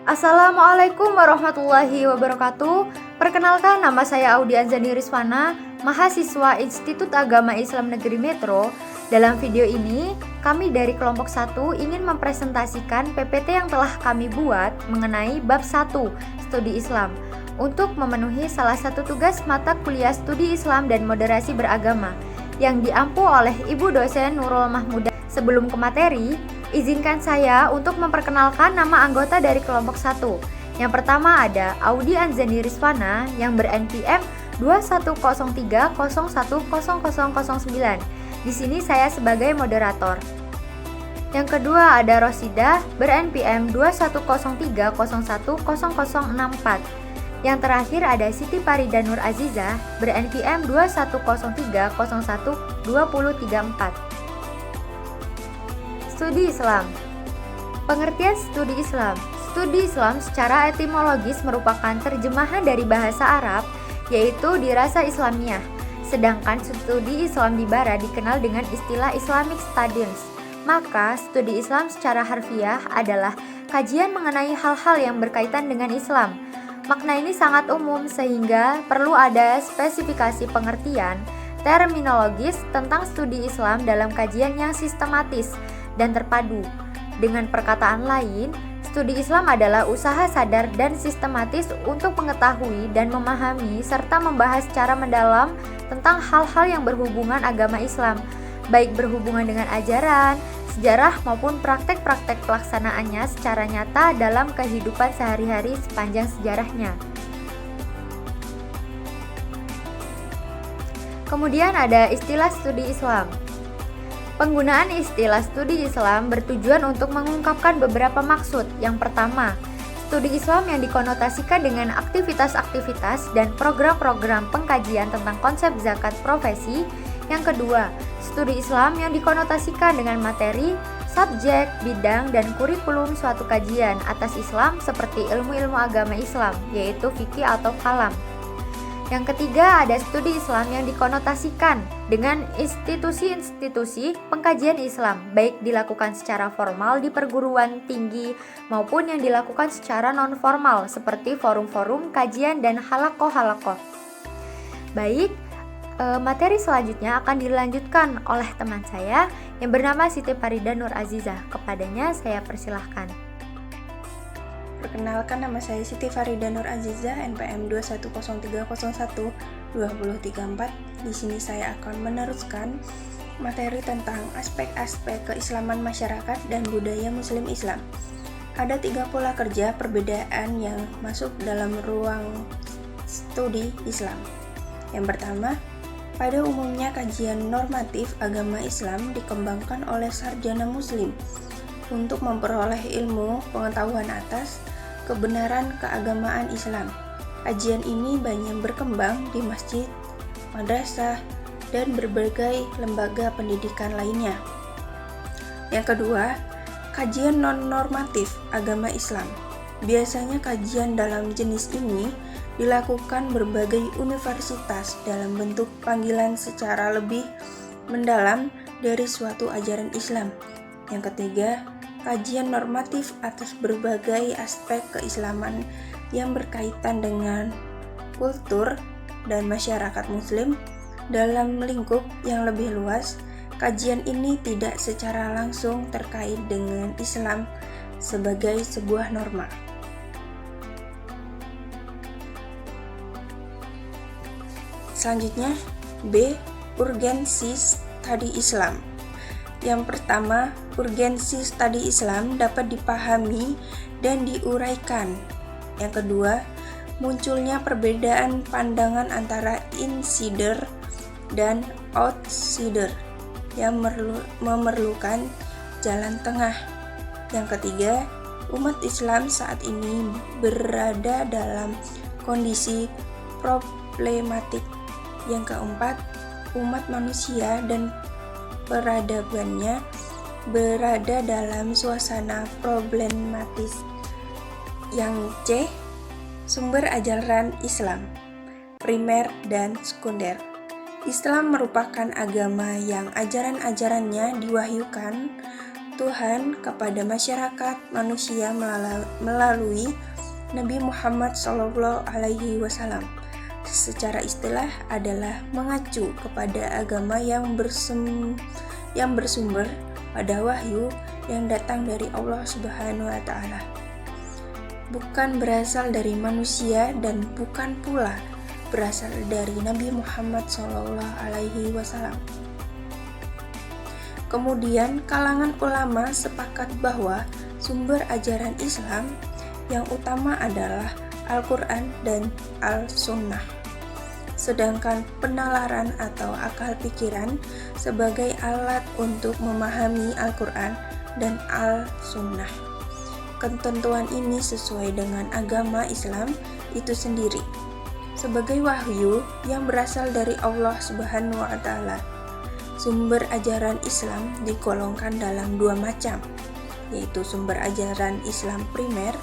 Assalamualaikum warahmatullahi wabarakatuh. Perkenalkan, nama saya Audi Anzani Rizwana, mahasiswa Institut Agama Islam Negeri Metro. Dalam video ini, kami dari kelompok 1 ingin mempresentasikan PPT yang telah kami buat mengenai bab 1, Studi Islam, untuk memenuhi salah satu tugas mata kuliah Studi Islam dan Moderasi Beragama yang diampu oleh Ibu dosen Nurul Mahmudah. Sebelum ke materi, izinkan saya untuk memperkenalkan nama anggota dari kelompok 1. Yang pertama ada Audi Anzani Rizwana yang ber-NPM 2103010009. Di sini saya sebagai moderator. Yang kedua ada Rosida ber-NPM 2103010064. Yang terakhir ada Siti Farida Nur Aziza ber-NPM 2103012034. Studi Islam. Pengertian studi Islam. Studi Islam secara etimologis merupakan terjemahan dari bahasa Arab, yaitu dirasa Islamiyah. Sedangkan studi Islam di Barat dikenal dengan istilah Islamic Studies. Maka, studi Islam secara harfiah adalah kajian mengenai hal-hal yang berkaitan dengan Islam. Makna ini sangat umum sehingga perlu ada spesifikasi pengertian terminologis tentang studi Islam dalam kajian yang sistematis dan terpadu. Dengan perkataan lain, studi Islam adalah usaha sadar dan sistematis untuk mengetahui dan memahami serta membahas secara mendalam tentang hal-hal yang berhubungan agama Islam, baik berhubungan dengan ajaran, sejarah maupun praktek-praktek pelaksanaannya secara nyata dalam kehidupan sehari-hari sepanjang sejarahnya. Kemudian ada istilah studi Islam. Penggunaan istilah studi Islam bertujuan untuk mengungkapkan beberapa maksud. Yang pertama, studi Islam yang dikonotasikan dengan aktivitas-aktivitas dan program-program pengkajian tentang konsep zakat profesi. Yang kedua, studi Islam yang dikonotasikan dengan materi, subjek, bidang, dan kurikulum suatu kajian atas Islam seperti ilmu-ilmu agama Islam, yaitu fikih atau kalam. Yang ketiga ada studi Islam yang dikonotasikan dengan institusi-institusi pengkajian Islam, baik dilakukan secara formal di perguruan tinggi maupun yang dilakukan secara non-formal seperti forum-forum kajian dan halaqoh-halaqoh. Baik, materi selanjutnya akan dilanjutkan oleh teman saya yang bernama Siti Farida Nur Aziza. Kepadanya saya persilahkan. Perkenalkan, nama saya Siti Farida Nur Aziza, NPM 2103012034. Di sini saya akan meneruskan materi tentang aspek-aspek keislaman masyarakat dan budaya Muslim Islam. Ada 3 pola kerja perbedaan yang masuk dalam ruang studi Islam. Yang pertama, pada umumnya kajian normatif agama Islam dikembangkan oleh sarjana Muslim untuk memperoleh ilmu pengetahuan atas kebenaran keagamaan Islam. Kajian ini banyak berkembang di masjid, madrasah, dan berbagai lembaga pendidikan lainnya. Yang kedua, kajian non-normatif agama Islam. Biasanya kajian dalam jenis ini dilakukan berbagai universitas dalam bentuk panggilan secara lebih mendalam dari suatu ajaran Islam. Yang ketiga, kajian normatif atas berbagai aspek keislaman yang berkaitan dengan kultur dan masyarakat Muslim dalam lingkup yang lebih luas. Kajian ini tidak secara langsung terkait dengan Islam sebagai sebuah norma. Selanjutnya, B. Urgensi studi Islam. Yang pertama, urgensi studi Islam dapat dipahami dan diuraikan. Yang kedua, munculnya perbedaan pandangan antara insider dan outsider yang memerlukan jalan tengah. Yang ketiga, umat Islam saat ini berada dalam kondisi problematik. Yang keempat, umat manusia dan peradabannya berada dalam suasana problematis. Yang C, sumber ajaran Islam, primer dan sekunder. Islam merupakan agama yang ajaran-ajarannya diwahyukan Tuhan kepada masyarakat manusia melalui Nabi Muhammad SAW. Secara istilah adalah mengacu kepada agama yang bersumber pada wahyu yang datang dari Allah Subhanahu wa Ta'ala, bukan berasal dari manusia dan bukan pula berasal dari Nabi Muhammad SAW. Kemudian kalangan ulama sepakat bahwa sumber ajaran Islam yang utama adalah Al-Quran dan Al-Sunnah, sedangkan penalaran atau akal pikiran sebagai alat untuk memahami Al-Quran dan Al-Sunnah. Ketentuan ini sesuai dengan agama Islam itu sendiri, sebagai wahyu yang berasal dari Allah Subhanahu wa Ta'ala. Sumber ajaran Islam digolongkan dalam dua macam, yaitu sumber ajaran Islam primer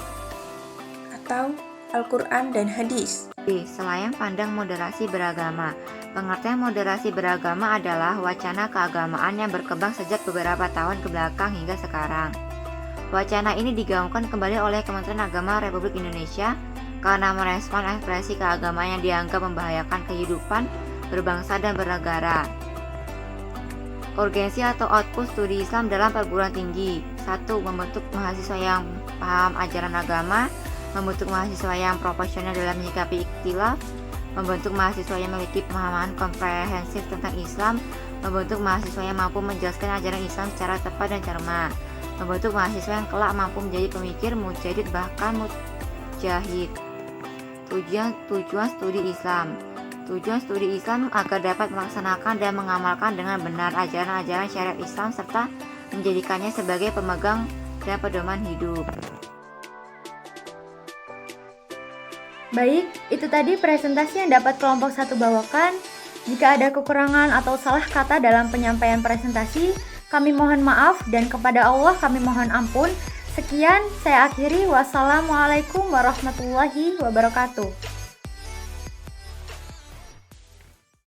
atau Al-Quran dan hadis. Selayang pandang moderasi beragama. Pengertian moderasi beragama adalah wacana keagamaan yang berkembang sejak beberapa tahun ke belakang hingga sekarang. Wacana ini digaungkan kembali oleh Kementerian Agama Republik Indonesia karena merespon ekspresi keagamaan yang dianggap membahayakan kehidupan berbangsa dan bernegara. Urgensi atau output studi Islam dalam perguruan tinggi. 1. Membentuk mahasiswa yang paham ajaran agama, membentuk mahasiswa yang profesional dalam menyikapi ikhtilaf, membentuk mahasiswa yang memiliki pemahaman komprehensif tentang Islam, membentuk mahasiswa yang mampu menjelaskan ajaran Islam secara tepat dan cermat, membentuk mahasiswa yang kelak mampu menjadi pemikir, mujahid, bahkan mujahid. Tujuan studi Islam. Tujuan studi Islam agar dapat melaksanakan dan mengamalkan dengan benar ajaran-ajaran syariat Islam serta menjadikannya sebagai pemegang dan pedoman hidup. Baik, itu tadi presentasi yang dapat kelompok 1 bawakan. Jika ada kekurangan atau salah kata dalam penyampaian presentasi, kami mohon maaf dan kepada Allah kami mohon ampun. Sekian, saya akhiri. Wassalamualaikum warahmatullahi wabarakatuh.